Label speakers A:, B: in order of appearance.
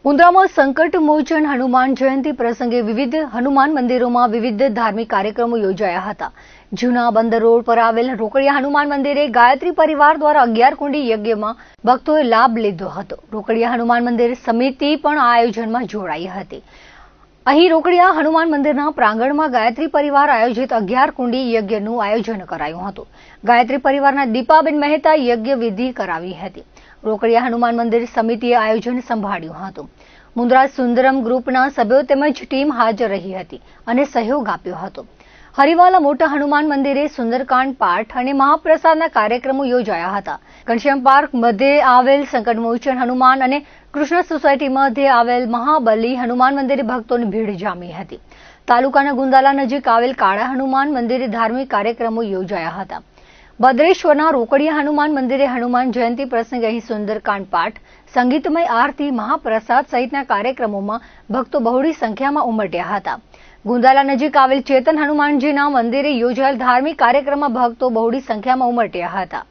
A: મુન્દ્રામાં સંકટ મોચન હનુમાન જયંતિ પ્રસંગે વિવિધ હનુમાન મંદિરોમાં વિવિધ ધાર્મિક કાર્યક્રમો યોજાયા હતા. જૂના બંદર રોડ પર આવેલ રોકડિયા હનુમાન મંદિરે ગાયત્રી પરિવાર દ્વારા 11 કુંડી યજ્ઞમાં ભક્તોએ લાભ લીધો હતો. રોકડિયા હનુમાન મંદિર સમિતિ પણ આ આયોજનમાં જોડાઈ હતી. અહીં રોકડિયા હનુમાન મંદિરના પ્રાંગણમાં ગાયત્રી પરિવાર આયોજિત 11 કુંડી યજ્ઞનું આયોજન કરાયું હતું. ગાયત્રી પરિવારના દીપાબેન મહેતા યજ્ઞ વિધિ કરાવી હતી. રોકડિયા હનુમાન મંદિર સમિતિએ આયોજન સંભાળ્યું હતું. મુન્દ્રા સુંદરમ ગ્રુપના સભ્યો તેમજ ટીમ હાજર રહી હતી અને સહયોગ આપ્યો હતો. હરિવાલા મોટા હનુમાન મંદિરે સુંદરકાંડ પાઠ અને મહાપ્રસાદના કાર્યક્રમો યોજાયા હતા. ઘનશ્યામ પાર્ક મધ્યે આવેલ સંકટમોચન હનુમાન અને કૃષ્ણ સોસાયટી મધ્યે આવેલ મહાબલી હનુમાન મંદિરે ભક્તોની ભીડ જામી હતી. તાલુકાના ગુંદાલા નજીક આવેલ કાળા હનુમાન મંદિરે ધાર્મિક કાર્યક્રમો યોજાયા હતા. ભદ્રેશ્વરના રોકડિયા હનુમાન મંદિરે હનુમાન જયંતિ પ્રસંગે અહીં સુંદરકાંડ પાઠ, સંગીતમય આરતી, મહાપ્રસાદ સહિતના કાર્યક્રમોમાં ભક્તો બહોળી સંખ્યામાં ઉમટ્યા હતા. ગુંદાલા નજીક આવેલ ચેતન હનુમાનજીના મંદિરે યોજાયેલ ધાર્મિક કાર્યક્રમમાં ભક્તો બહોળી સંખ્યામાં ઉમટ્યા હતા.